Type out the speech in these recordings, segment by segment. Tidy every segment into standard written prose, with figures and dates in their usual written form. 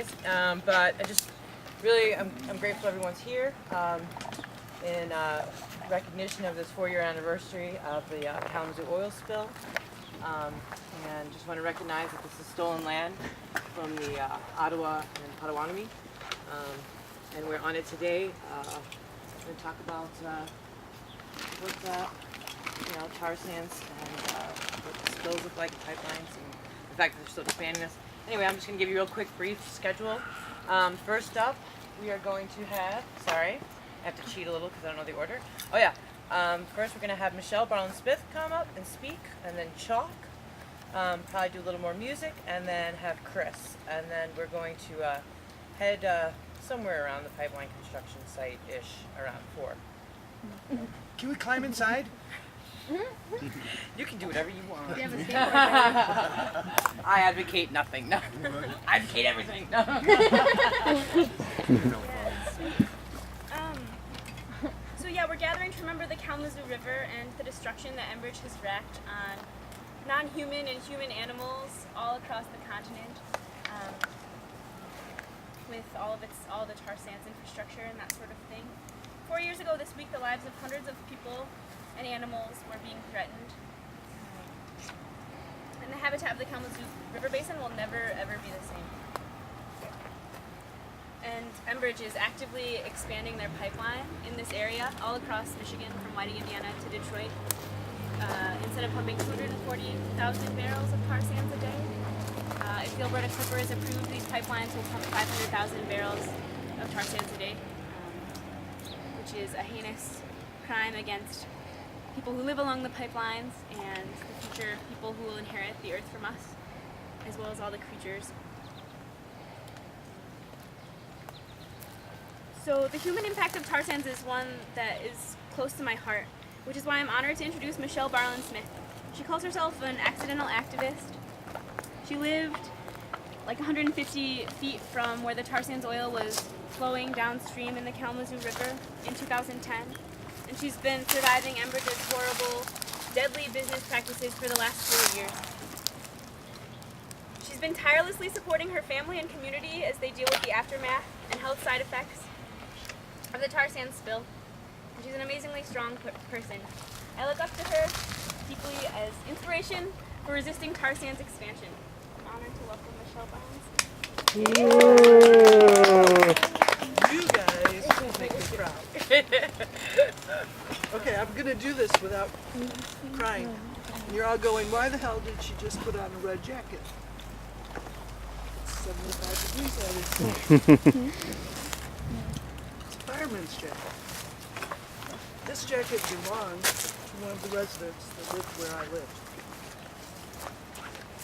guys. But I just really, I'm grateful everyone's here in recognition of this 4-year anniversary of the Kalamazoo oil spill. And just want to recognize that this is stolen land from the Ottawa and Potawatomi. And we're on it today. We're going to talk about what tar sands and what the spills look like, pipelines, and the fact that they're still expanding this. Anyway, I'm just going to give you a real quick, brief schedule. First up, we are going to have, I have to cheat a little because I don't know the order. Oh yeah, first we're going to have Michelle Barlin-Smith come up and speak, and then Chalk, probably do a little more music, and then have Chris. And then we're going to head somewhere around the pipeline construction site-ish, around 4. Can we climb inside? You can do whatever you want. Do you have a skateboard? I advocate nothing. No. I advocate everything. No. So yeah, we're gathering to remember the Kalamazoo River and the destruction that Enbridge has wreaked on non-human and human animals all across the continent, with all the tar sands infrastructure and that sort of thing. 4 years ago this week, the lives of hundreds of people and animals were being threatened. And the habitat of the Kalamazoo River Basin will never, ever be the same. And Enbridge is actively expanding their pipeline in this area, all across Michigan, from Whiting, Indiana to Detroit. Instead of pumping 240,000 barrels of tar sands a day, if the Alberta Clippers approve, these pipelines will pump 500,000 barrels of tar sands a day, which is a heinous crime against people who live along the pipelines and the future people who will inherit the earth from us, as well as all the creatures. So the human impact of tar sands is one that is close to my heart, which is why I'm honored to introduce Michelle Barlin-Smith. She calls herself an accidental activist. She lived like 150 feet from where the tar sands oil was flowing downstream in the Kalamazoo River in 2010. And she's been surviving Enbridge's horrible, deadly business practices for the last 4 years. She's been tirelessly supporting her family and community as they deal with the aftermath and health side effects of the tar sands spill. And she's an amazingly strong person. I look up to her deeply as inspiration for resisting tar sands expansion. I'm honored to welcome Michelle Barlin-Smith. You guys make me proud. Okay, I'm going to do this without crying. And you're all going, why the hell did she just put on a red jacket? It's 75 degrees out. It's a fireman's jacket. This jacket belonged to one of the residents that lived where I lived.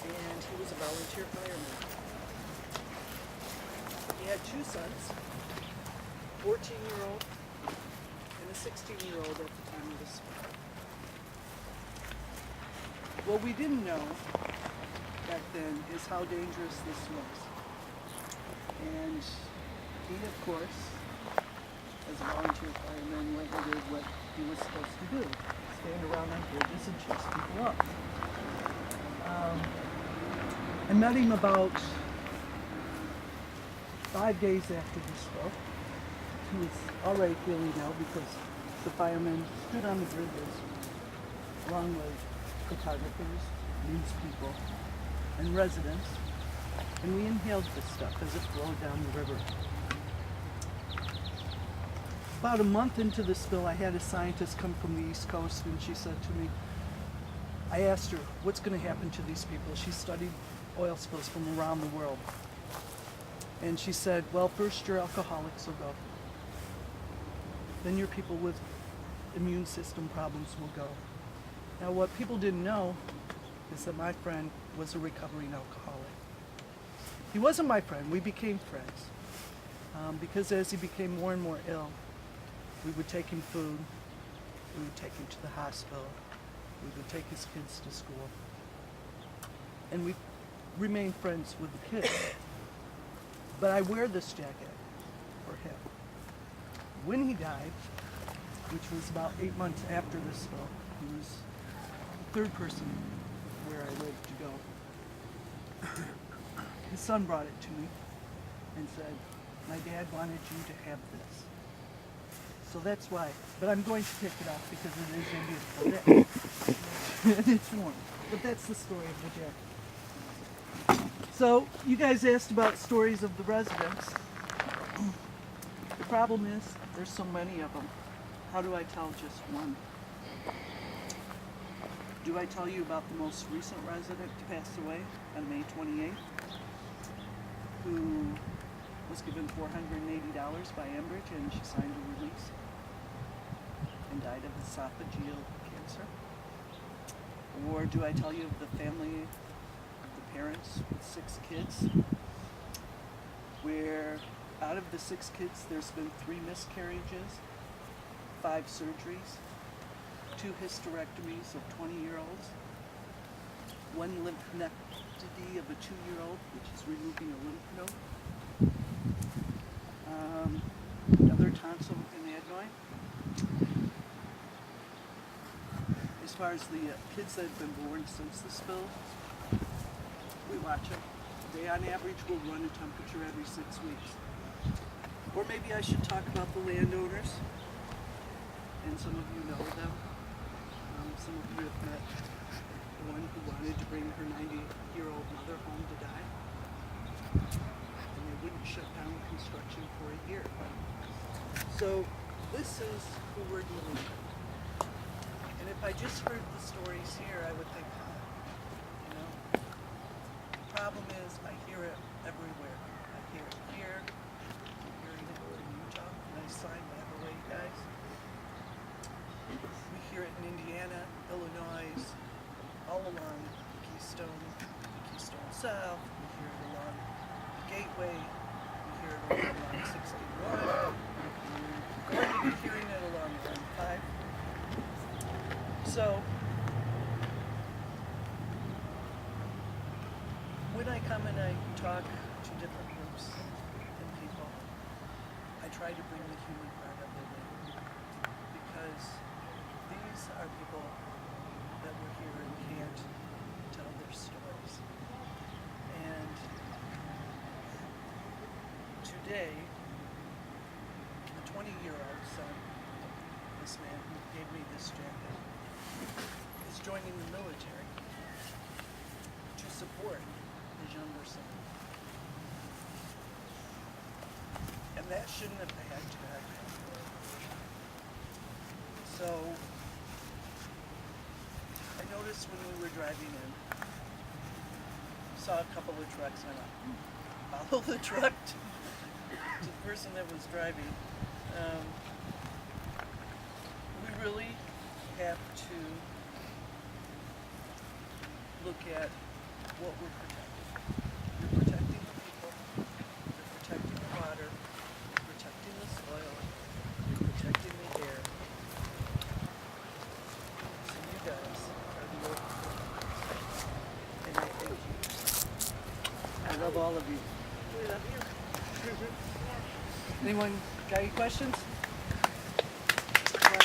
And he was a volunteer fireman. He had 2 sons, 14-year-old and a 16-year-old at the time of the spill. What we didn't know back then is how dangerous this was. And he, of course, as a volunteer fireman, went and did what he was supposed to do. Stand around on bridges and chase people up. I met him about 5 days after the spill. He was already feeling ill because the firemen stood on the bridges along with photographers, news people, and residents, and we inhaled this stuff as it flowed down the river. About a month into the spill, I had a scientist come from the East Coast, and she said to me, I asked her, what's going to happen to these people? She studied oil spills from around the world. And she said, well, first your alcoholics will go. Then your people with immune system problems will go. Now, what people didn't know is that my friend was a recovering alcoholic. He wasn't my friend, we became friends. Because as he became more and more ill, we would take him food, we would take him to the hospital, we would take his kids to school. And we remained friends with the kids. But I wear this jacket for him. When he died, which was about 8 months after the spill, he was the 3rd person where I lived to go. His son brought it to me. and said, my dad wanted you to have this. So that's why. But I'm going to take it off because it is Indian for and it's warm. But that's the story of the jacket. So you guys asked about stories of the residents. The problem is there's so many of them. How do I tell just one? Do I tell you about the most recent resident to pass away on May 28th, who was given $480 by Enbridge and she signed a release and died of esophageal cancer? Or do I tell you of the family of the parents with 6 kids, where out of the 6 kids there's been 3 miscarriages, 5 surgeries, 2 hysterectomies of 20-year-olds, 1 lymphnectomy of a 2-year-old, which is removing a lymph node, another tonsil adenoid. As far as the kids that have been born since the spill, we watch them. They on average will run a temperature every 6 weeks. Or maybe I should talk about the landowners, and some of you know them. Some of you have met the one who wanted to bring her 90-year-old mother home to die, and they wouldn't shut down construction for a year. So this is who we're dealing with. And if I just heard the stories here, I would think, the problem is I hear it everywhere. I hear it here, I'm hearing it in Utah, nice sign by the way, guys. We hear it in Indiana, Illinois, all along the Keystone South. We hear it along the Gateway. We hear it along 61. We're going to be hearing it along Line 5. So, when I come and I talk to different groups and people, I try to bring the human part of it in, because these are people that were here and can't tell their stories. And today, the 20-year-old son, this man who gave me this jacket, is joining the military to support his younger son. And that shouldn't have had to happen. So, I noticed when we were driving in, saw a couple of trucks, and I went, follow the truck to the person that was driving. We really have to look at what we're protecting. You're protecting the people, you're protecting the water, you're protecting the soil, you're protecting the air. So you guys are the open ones. And I thank you. I love all of you. We love you. Anyone got any questions?